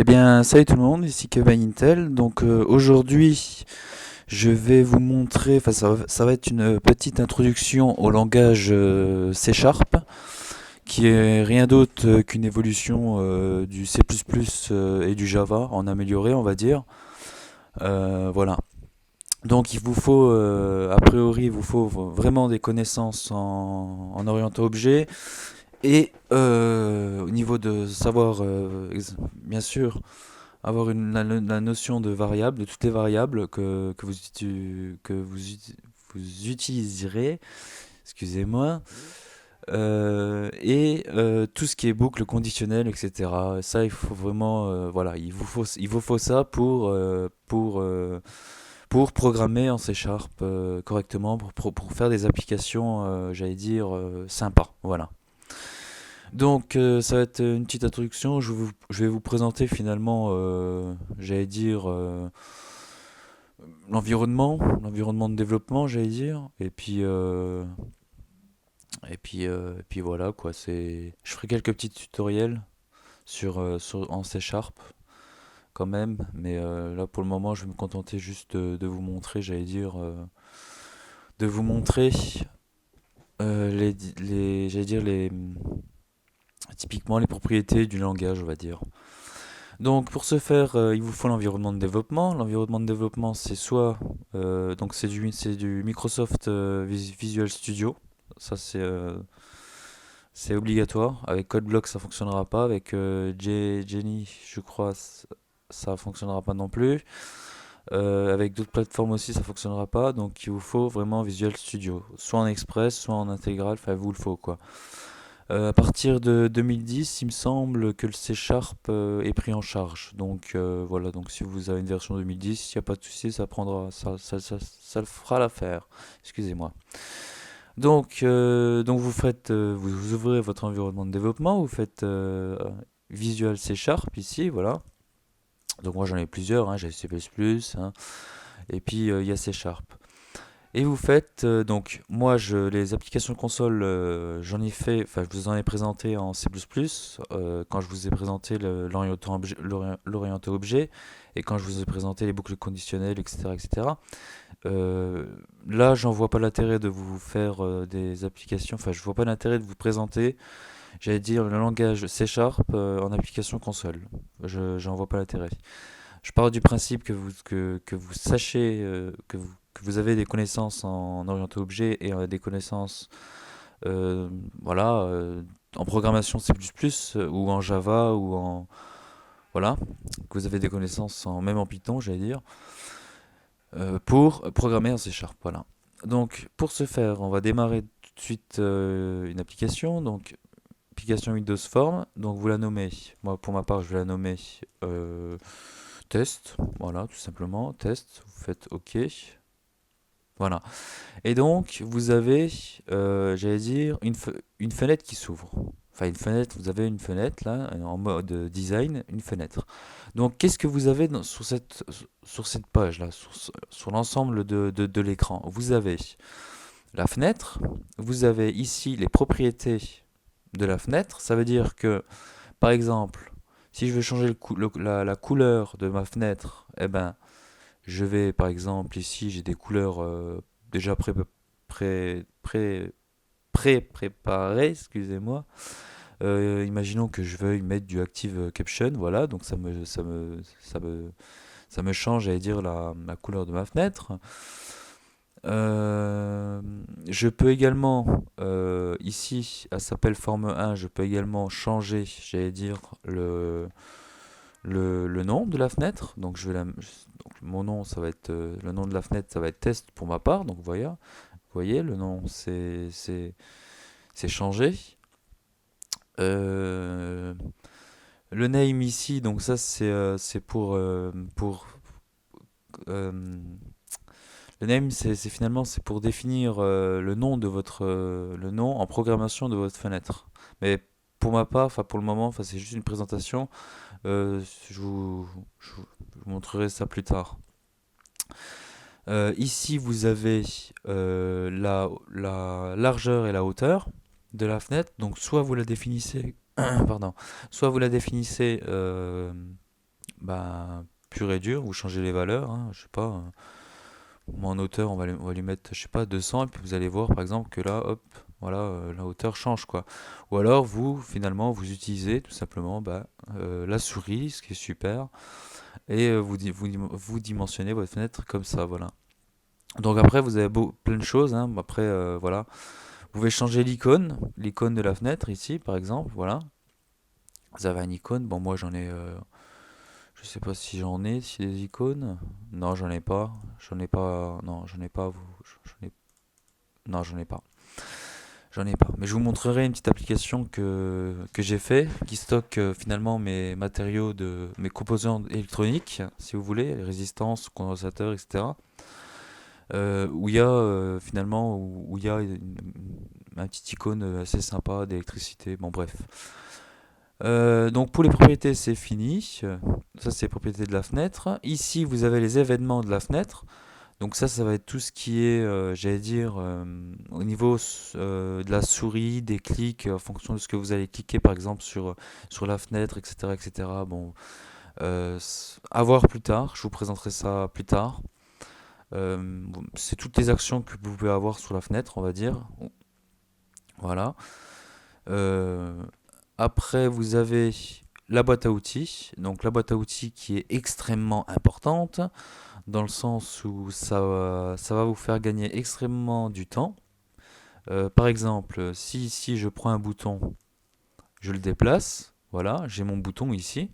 Eh bien, salut tout le monde, ici Kevin Intel. Donc aujourd'hui, je vais vous montrer, enfin ça va être une petite introduction au langage C Sharp, qui est rien d'autre qu'une évolution du C++ et du Java en amélioré, on va dire. Voilà. Donc il vous faut, a priori, il vous faut vraiment des connaissances en orientant objet et au niveau de savoir, bien sûr, avoir la notion de variable, de toutes les variables vous utiliserez, excusez-moi, et tout ce qui est boucle conditionnelle, etc. Ça, il faut vraiment, voilà, il vous faut ça pour programmer en C Sharp correctement, pour faire des applications, j'allais dire, sympas. Voilà. Donc, ça va être une petite introduction. Je vais vous présenter finalement, j'allais dire, l'environnement de développement, j'allais dire. Et puis voilà quoi. Je ferai quelques petits tutoriels en C Sharp quand même, mais là pour le moment, je vais me contenter juste de vous montrer, j'allais dire, de vous montrer j'allais dire typiquement les propriétés du langage, on va dire. Donc pour ce faire, il vous faut l'environnement de développement. L'environnement de développement, c'est soit donc c'est du Microsoft Visual Studio. Ça c'est obligatoire. Avec CodeBlock, ça fonctionnera pas. Avec Jenny, je crois, ça fonctionnera pas non plus. Avec d'autres plateformes aussi, ça fonctionnera pas. Donc il vous faut vraiment Visual Studio, soit en Express, soit en intégral. Enfin, vous le faut quoi. À partir de 2010, il me semble que le C Sharp est pris en charge. Donc voilà, donc si vous avez une version 2010, il n'y a pas de souci, ça le fera l'affaire. Excusez-moi. Donc vous ouvrez votre environnement de développement, vous faites Visual C Sharp ici, voilà. Donc moi j'en ai plusieurs, hein, j'ai C++, hein, et puis il y a C Sharp. Et vous faites, donc, moi, les applications console, j'en ai fait, enfin, je vous en ai présenté en C++, quand je vous ai présenté l'orienté objet, et quand je vous ai présenté les boucles conditionnelles, etc., etc. Euh, Là, j'en vois pas l'intérêt de vous faire des applications, enfin, je vois pas l'intérêt de vous présenter, j'allais dire, le langage C Sharp en application console. J'en vois pas l'intérêt. Je pars du principe que vous sachiez, que vous avez des connaissances en orienté objet et des connaissances euh, voilà, en programmation C++ ou en Java ou en... Voilà, que vous avez des connaissances même en Python, j'allais dire, pour programmer en C Sharp. Voilà. Donc pour ce faire, on va démarrer tout de suite une application. Donc application Windows Form. Donc vous la nommez, moi pour ma part je vais la nommer test, voilà, tout simplement, test, vous faites OK, voilà. Et donc, vous avez, j'allais dire, une fenêtre qui s'ouvre. Enfin, une fenêtre, vous avez une fenêtre, là, en mode design, une fenêtre. Donc, qu'est-ce que vous avez sur cette page-là, sur l'ensemble de l'écran? Vous avez la fenêtre, vous avez ici les propriétés de la fenêtre. Ça veut dire que, par exemple, si je veux changer la couleur de ma fenêtre, eh ben, je vais, par exemple, ici, j'ai des couleurs déjà pré, pré, pré-préparées, excusez-moi. Imaginons que je veuille mettre du Active Caption, voilà, donc ça me change, j'allais dire, la couleur de ma fenêtre. Euh, je peux également, ici, elle s'appelle forme 1, je peux également changer, j'allais dire, le nom de la fenêtre. Donc, mon nom, ça va être le nom de la fenêtre, ça va être test pour ma part. Donc, vous voyez le nom, c'est changé. Euh, le name ici, donc ça, c'est euh, le name, finalement, c'est pour définir le nom le nom en programmation de votre fenêtre. Mais pour ma part, enfin pour le moment, enfin c'est juste une présentation. Euh, je vous montrerai ça plus tard. Ici, vous avez la largeur et la hauteur de la fenêtre. Donc, soit vous la définissez, pardon, soit vous la définissez bah, pur et dur, vous changez les valeurs, hein, je sais pas, moi en hauteur on va lui mettre, je sais pas, 200, et puis vous allez voir par exemple que là, hop, voilà, la hauteur change quoi. Ou alors vous, finalement, vous utilisez tout simplement bah, la souris, ce qui est super, et vous dimensionnez votre fenêtre comme ça, voilà. Donc après, vous avez plein de choses, hein. Après, voilà. Vous pouvez changer l'icône de la fenêtre ici, par exemple, voilà. Vous avez une icône, bon moi j'en ai, je sais pas si des icônes. Non, j'en ai pas, non, j'en ai pas, j'en ai, non, j'en ai pas. J'en ai pas. Mais je vous montrerai une petite application que j'ai fait, qui stocke finalement mes matériaux mes composants électroniques, si vous voulez, les résistances, condensateurs, etc. Où il y a finalement où il y a un petit icône assez sympa d'électricité. Bon bref. Donc pour les propriétés c'est fini. Ça c'est les propriétés de la fenêtre. Ici vous avez les événements de la fenêtre. Donc ça va être tout ce qui est, j'allais dire, au niveau de la souris, des clics, en fonction de ce que vous allez cliquer par exemple sur la fenêtre, etc. etc. Bon, à voir plus tard, je vous présenterai ça plus tard. C'est toutes les actions que vous pouvez avoir sur la fenêtre, on va dire. Voilà. Euh, Après, vous avez la boîte à outils. Donc la boîte à outils qui est extrêmement importante, dans le sens où ça va vous faire gagner extrêmement du temps. Par exemple, si ici je prends un bouton, je le déplace. Voilà, j'ai mon bouton ici,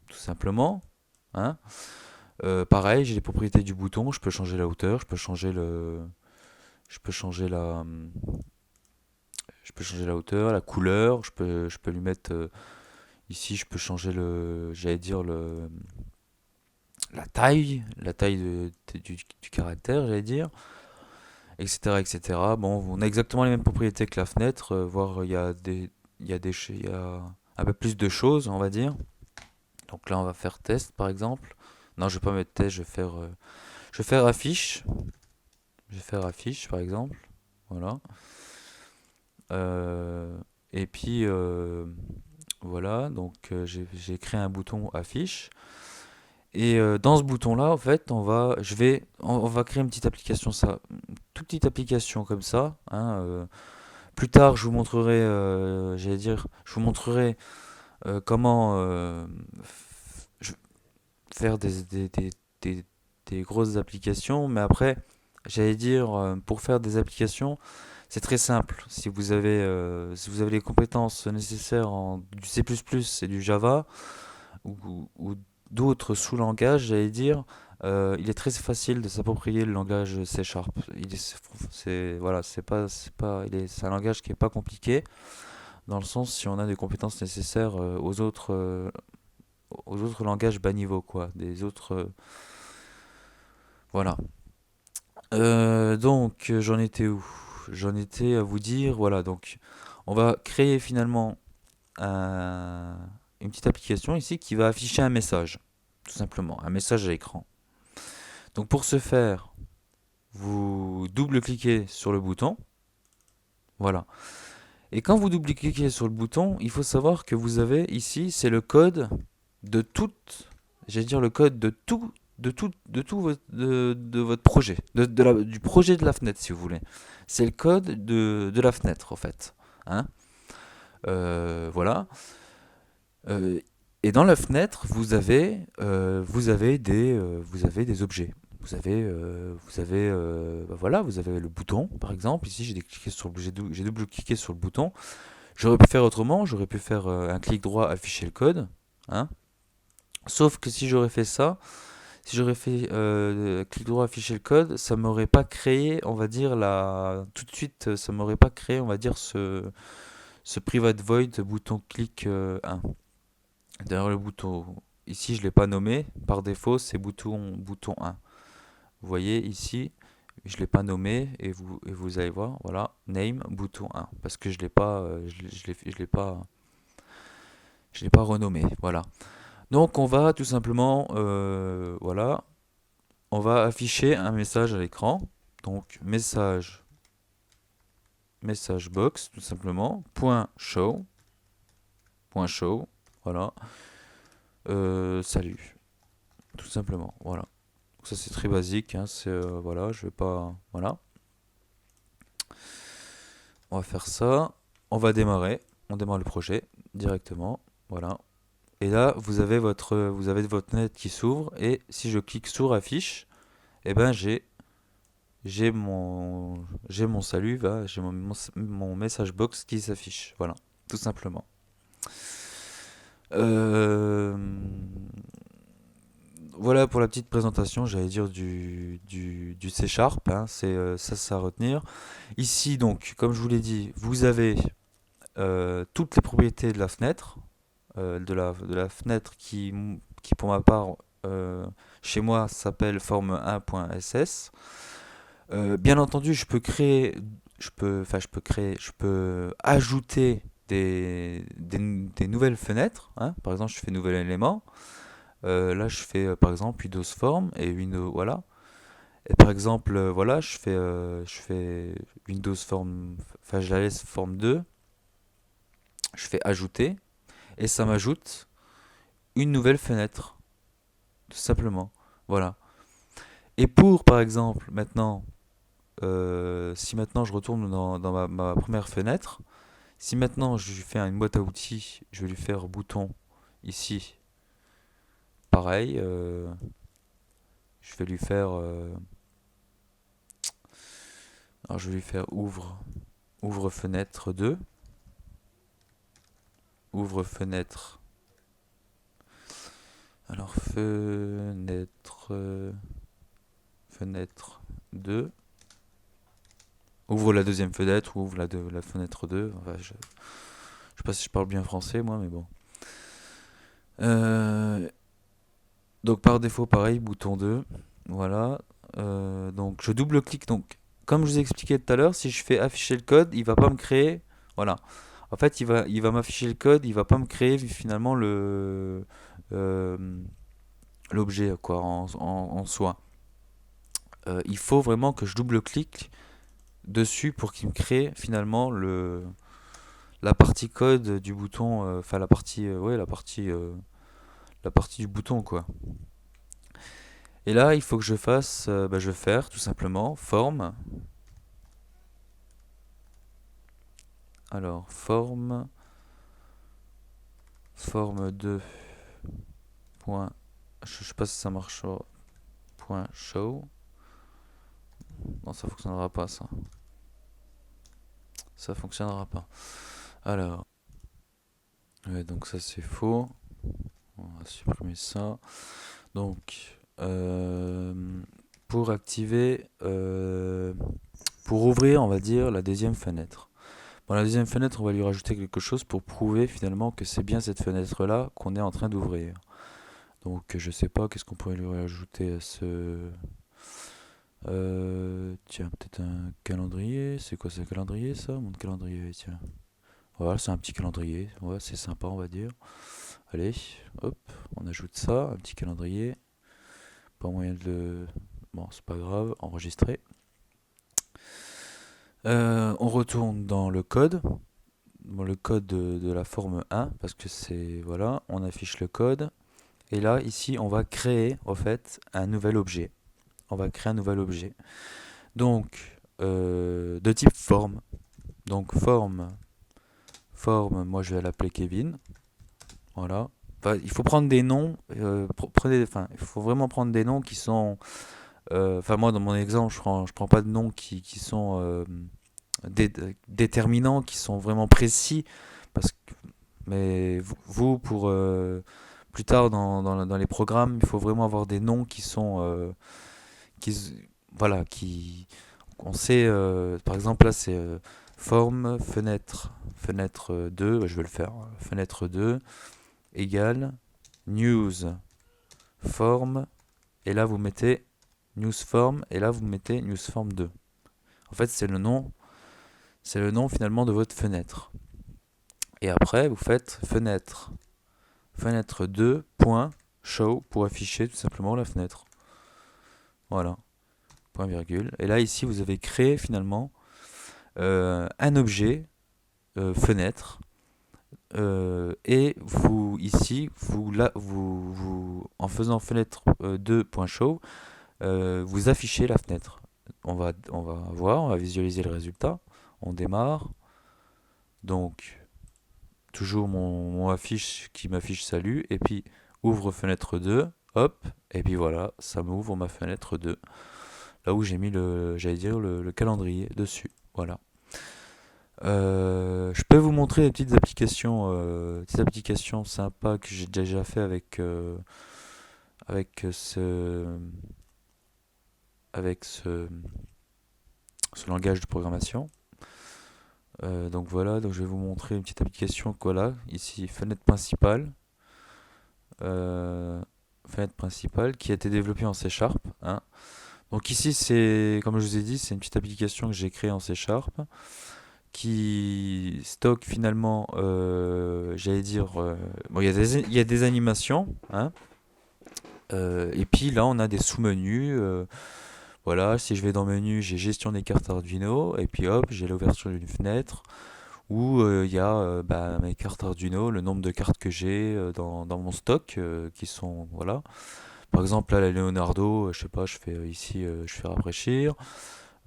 tout simplement. Hein. Pareil, j'ai les propriétés du bouton. Je peux changer la hauteur, je peux changer je peux changer la hauteur, la couleur. Je peux lui mettre ici. Je peux changer j'allais dire la taille du caractère, j'allais dire, etc., etc. Bon, on a exactement les mêmes propriétés que la fenêtre, voire il y a un peu plus de choses, on va dire. Donc là, on va faire test, par exemple. Non, je vais pas mettre test, je vais faire affiche. Je vais faire affiche, par exemple. Voilà. Euh, et puis, voilà, donc j'ai créé un bouton affiche. Et dans ce bouton-là, en fait, on va créer une petite application, une toute petite application comme ça, hein. Plus tard, je vous montrerai, j'allais dire, je vous montrerai comment faire des grosses applications. Mais après, j'allais dire, pour faire des applications, c'est très simple. Si vous avez les compétences nécessaires en du C++ et du Java, ou d'autres sous-langages, j'allais dire, il est très facile de s'approprier le langage C Sharp. Voilà, c'est un langage qui est pas compliqué, dans le sens si on a des compétences nécessaires aux autres langages bas niveau, quoi, des autres, voilà. Donc, j'en étais où? J'en étais à vous dire, voilà, donc, on va créer finalement un- une petite application ici qui va afficher un message, tout simplement, un message à l'écran. Donc pour ce faire, vous double-cliquez sur le bouton, voilà. Et quand vous double-cliquez sur le bouton, il faut savoir que vous avez ici, c'est le code de toute, j'allais dire le code de tout de votre projet, du projet de la fenêtre si vous voulez. C'est le code de la fenêtre en fait. Hein. Voilà. Euh, et dans la fenêtre, vous avez des objets. Bah voilà, vous avez le bouton, par exemple. Ici, j'ai double-cliqué sur le bouton. J'aurais pu faire autrement. J'aurais pu faire un clic droit, afficher le code. Hein. Sauf que si j'aurais fait ça, si j'aurais fait clic droit, afficher le code, ça m'aurait pas créé, on va dire, tout de suite, ça m'aurait pas créé, on va dire, ce private void bouton clic 1. D'ailleurs, le bouton, ici, je ne l'ai pas nommé. Par défaut, c'est bouton 1. Vous voyez ici, je ne l'ai pas nommé et vous allez voir, voilà, name, bouton 1. Parce que je ne l'ai pas, je l'ai pas renommé. Voilà. Donc, on va tout simplement, voilà, on va afficher un message à l'écran. Donc, message box, tout simplement, point show, voilà. salut, tout simplement. Voilà. Donc ça c'est très basique, hein, c'est voilà, je vais pas, voilà. On va faire ça. On va démarrer. On démarre le projet directement. Voilà. Et là, vous avez votre fenêtre qui s'ouvre. Et si je clique sur affiche, eh ben j'ai mon salut, j'ai mon message box qui s'affiche. Voilà, tout simplement. Euh, voilà pour la petite présentation, j'allais dire du C Sharp, hein, c'est ça à retenir. Ici, donc, comme je vous l'ai dit, vous avez toutes les propriétés de la fenêtre, de la fenêtre qui pour ma part, chez moi, s'appelle forme1.ss. Bien entendu, je peux ajouter des nouvelles fenêtres, hein. Par exemple, je fais nouvel élément. Là, je fais par exemple Windows Form et Windows, voilà. Et par exemple, voilà, je fais Windows Form, enfin, je la laisse Form 2. Je fais ajouter et ça m'ajoute une nouvelle fenêtre, tout simplement. Voilà. Et pour, par exemple, maintenant, si maintenant je retourne dans ma première fenêtre, si maintenant je lui fais une boîte à outils, je vais lui faire bouton ici, pareil, je vais lui faire, alors je vais lui faire ouvre fenêtre 2, ouvre fenêtre, alors fenêtre 2, ouvre la deuxième fenêtre, ouvre la fenêtre 2, enfin, je sais pas si je parle bien français moi, mais bon. Euh, donc par défaut, pareil, bouton 2. Voilà. Donc je double-clique. Donc, comme je vous ai expliqué tout à l'heure, si je fais afficher le code, il va pas me créer. Voilà. En fait, il va m'afficher le code, il va pas me créer finalement euh, l'objet quoi en soi. Il faut vraiment que je double-clique dessus pour qu'il me crée finalement la partie code du bouton, enfin la partie, ouais, la partie du bouton quoi. Et là, il faut que je fasse, je vais faire tout simplement forme. Alors, forme 2. Point, je sais pas si ça marche. Point show. Non, ça fonctionnera pas ça. Ça fonctionnera pas. Alors, ouais, donc ça c'est faux. On va supprimer ça. Donc, pour activer, pour ouvrir, on va dire la deuxième fenêtre. Bon, la deuxième fenêtre, on va lui rajouter quelque chose pour prouver finalement que c'est bien cette fenêtre-là qu'on est en train d'ouvrir. Donc, je sais pas, qu'est-ce qu'on pourrait lui rajouter à ce... tiens, peut-être un calendrier. C'est quoi, c'est un calendrier ça? Mon calendrier, tiens. Voilà, c'est un petit calendrier. Ouais, c'est sympa, on va dire. Allez, hop, on ajoute ça, un petit calendrier. Pas moyen de le... Bon, c'est pas grave, enregistrer. On retourne dans le code. Bon, le code de la forme 1, parce que c'est... Voilà, on affiche le code. Et là, ici, on va créer, en fait, un nouvel objet. On va créer un nouvel objet. Donc, de type forme. Donc, forme, moi je vais l'appeler Kevin. Voilà. Enfin, il faut prendre des noms. Enfin, il faut vraiment prendre des noms qui sont. Enfin, moi, dans mon exemple, je prends pas de noms qui sont déterminants, qui sont vraiment précis. Parce que, mais vous, pour plus tard dans les programmes, il faut vraiment avoir des noms qui sont. Voilà, on sait, par exemple, là, c'est forme, fenêtre 2, je vais le faire. Fenêtre 2 égale news form, et là vous mettez news form, et là vous mettez news form 2. En fait, c'est le nom finalement de votre fenêtre. Et après, vous faites fenêtre 2 point show pour afficher tout simplement la fenêtre. Voilà, point virgule. Et là, ici, vous avez créé finalement un objet fenêtre Et vous, ici, en faisant fenêtre 2.show, vous affichez la fenêtre. On va voir, on va visualiser le résultat. On démarre. Donc, toujours mon affiche qui m'affiche salut. Et puis, ouvre fenêtre 2. Hop. Et puis voilà, ça m'ouvre ma fenêtre 2. Là où j'ai mis j'allais dire, le calendrier dessus. Voilà. Je peux vous montrer des petites applications sympas que j'ai déjà fait avec ce, avec ce langage de programmation. Donc voilà, donc je vais vous montrer une petite application. Voilà, ici fenêtre principale, euh, fenêtre principale qui a été développée en C Sharp, hein. Donc ici c'est, comme je vous ai dit, c'est une petite application que j'ai créée en C Sharp qui stocke finalement, j'allais dire, bon, il y a des animations, hein, et puis là on a des sous-menus. Voilà, si je vais dans menu, j'ai gestion des cartes Arduino, et puis hop, j'ai l'ouverture d'une fenêtre où il y a mes cartes Arduino, le nombre de cartes que j'ai dans mon stock, qui sont, voilà. Par exemple, là, la Leonardo, je sais pas, je fais ici, je fais rafraîchir.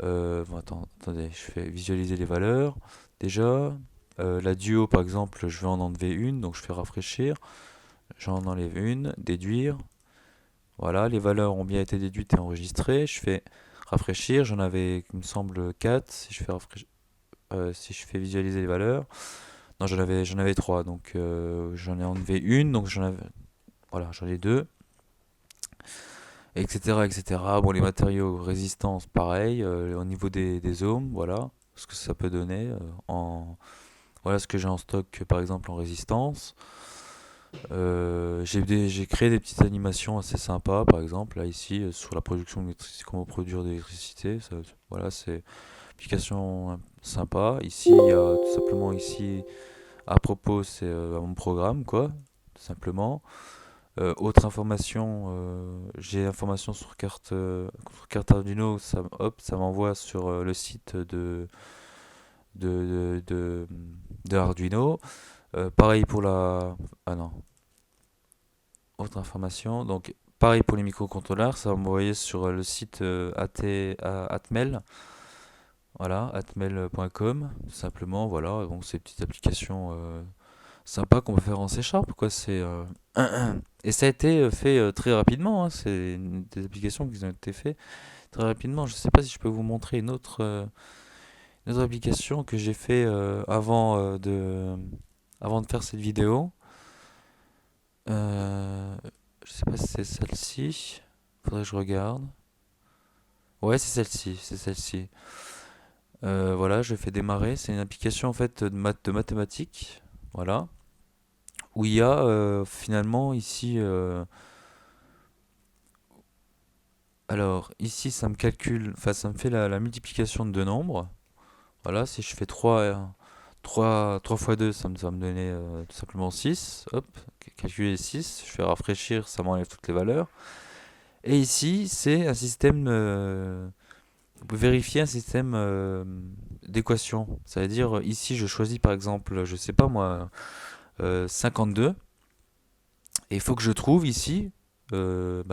Bon, attendez, je fais visualiser les valeurs. Déjà, la Duo, par exemple, je vais en enlever une, donc je fais rafraîchir. J'en enlève une, déduire. Voilà, les valeurs ont bien été déduites et enregistrées. Je fais rafraîchir, j'en avais, il me semble, 4. Si je fais visualiser les valeurs, non, j'en avais 3, donc j'en ai enlevé une, donc voilà, j'en ai deux, etc., etc. Bon, les matériaux, résistance, pareil, au niveau des ohms, voilà, ce que ça peut donner voilà ce que j'ai en stock, par exemple, en résistance. J'ai créé des petites animations assez sympas, par exemple, là, ici, sur la production d'électricité, comment produire de l'électricité, voilà, c'est une application sympa. Ici, il y a tout simplement ici, à propos, c'est mon programme, quoi, tout simplement. Autre information, j'ai information sur carte Arduino, hop, ça m'envoie sur le site de, de, de, de Arduino. Pareil pour la... Ah non, autre information. Donc, pareil pour les microcontrôleurs, ça va m'envoyer sur le site Atmel. Voilà, atmel.com, tout simplement. Voilà, donc c'est une petite application sympa qu'on peut faire en C Sharp, quoi. Et ça a été fait très rapidement, hein. C'est des applications qui ont été faites très rapidement. Je ne sais pas si je peux vous montrer une autre application que j'ai fait avant de faire cette vidéo. Euh, je sais pas si c'est celle-ci. Faudrait que je regarde. Ouais, c'est celle-ci, c'est celle-ci. Voilà, je fais démarrer. C'est une application en fait de mathématiques. Voilà. Où il y a finalement ici. Alors, ici, ça me calcule, enfin, ça me fait la multiplication de deux nombres. Voilà, si je fais 3 fois 2, ça va me donner tout simplement 6. Hop, calculer 6. Je fais rafraîchir, ça m'enlève toutes les valeurs. Et ici, c'est un système. Vous pouvez vérifier un système d'équation. Ça veut dire, ici, je choisis par exemple, je sais pas moi, 52. Et il faut que je trouve ici le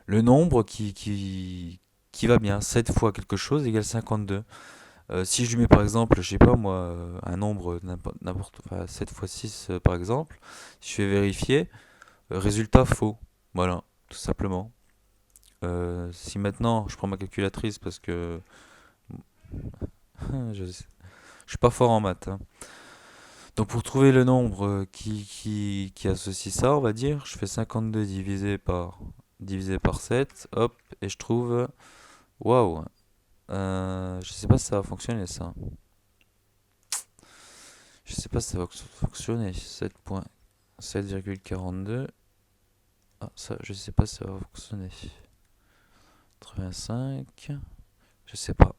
nombre qui va bien. 7 fois quelque chose égale 52. Si je lui mets par exemple, je sais pas moi, un nombre enfin, 7 fois 6 par exemple, si je fais vérifier, résultat faux. Voilà, tout simplement. Si maintenant je prends ma calculatrice parce que je, je suis pas fort en maths, hein. Donc pour trouver le nombre qui associe ça, on va dire, je fais 52 divisé par 7, hop, et je trouve... Waouh, je sais pas si ça va fonctionner ça. Je sais pas si ça va fonctionner. 7,42. Ah, ça, je sais pas si ça va fonctionner. 85. Je sais pas.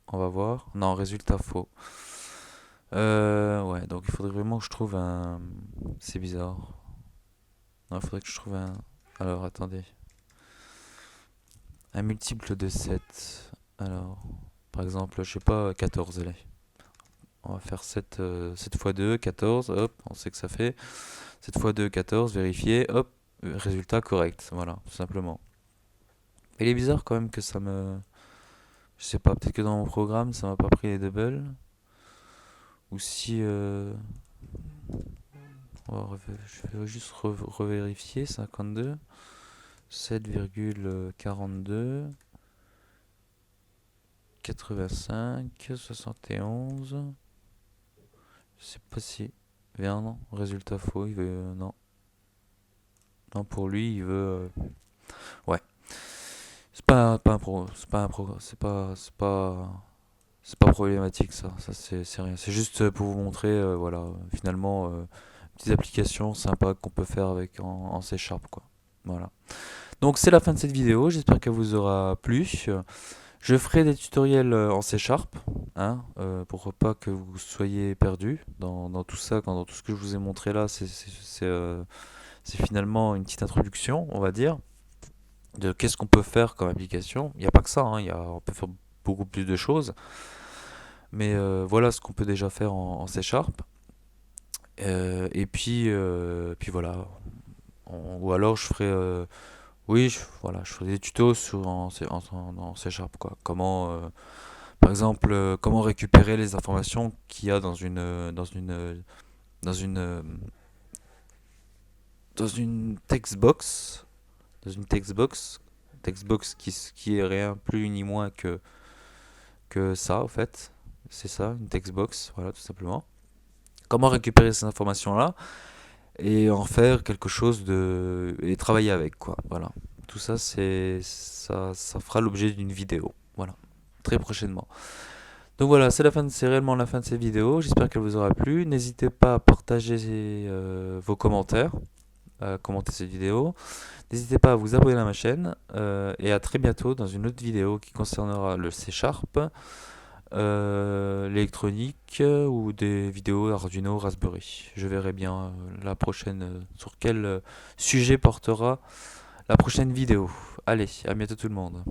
On va voir. Non, résultat faux. Ouais, donc il faudrait vraiment que je trouve un. C'est bizarre. Non, il faudrait que je trouve un. Alors, attendez. Un multiple de 7. Alors, par exemple, je sais pas, 14, allez. On va faire 7 fois 2, 14, hop, on sait que ça fait 7 fois 2, 14, vérifier, hop, résultat correct, voilà, tout simplement. Il est bizarre quand même que ça me... Je sais pas, peut-être que dans mon programme, ça m'a pas pris les doubles. Ou si... je vais juste revérifier, 52, 7,42, 85, 71... Je sais pas si... Bien, non, résultat faux, il veut... non. Non, pour lui, il veut... ouais. C'est pas un pro... C'est pas un pro... C'est pas problématique, ça c'est rien. C'est juste pour vous montrer, voilà, finalement, petites applications sympas qu'on peut faire avec en C Sharp, quoi. Voilà. Donc c'est la fin de cette vidéo, j'espère qu'elle vous aura plu. Je ferai des tutoriels en C Sharp, hein, pour pas que vous soyez perdus dans tout ça, dans tout ce que je vous ai montré là. C'est finalement une petite introduction, on va dire, de qu'est-ce qu'on peut faire comme application. Il n'y a pas que ça, hein, on peut faire beaucoup plus de choses. Mais voilà ce qu'on peut déjà faire en C Sharp. Et puis voilà. Ou alors je ferai, oui, voilà, je ferai des tutos en C Sharp, quoi. Par exemple, comment récupérer les informations qu'il y a dans une, euh, dans une textbox, textbox qui est rien plus ni moins que ça, en fait. C'est ça, une textbox, voilà, tout simplement. Comment récupérer ces informations-là et en faire quelque chose et travailler avec, quoi. Voilà. Tout ça, ça fera l'objet d'une vidéo. Voilà. Très prochainement. Donc voilà, c'est réellement la fin de cette vidéo. J'espère qu'elle vous aura plu. N'hésitez pas à partager vos commentaires, à commenter cette vidéo. N'hésitez pas à vous abonner à ma chaîne et à très bientôt dans une autre vidéo qui concernera le C Sharp, l'électronique ou des vidéos Arduino, Raspberry. Je verrai bien la prochaine sur quel sujet portera la prochaine vidéo. Allez, à bientôt tout le monde.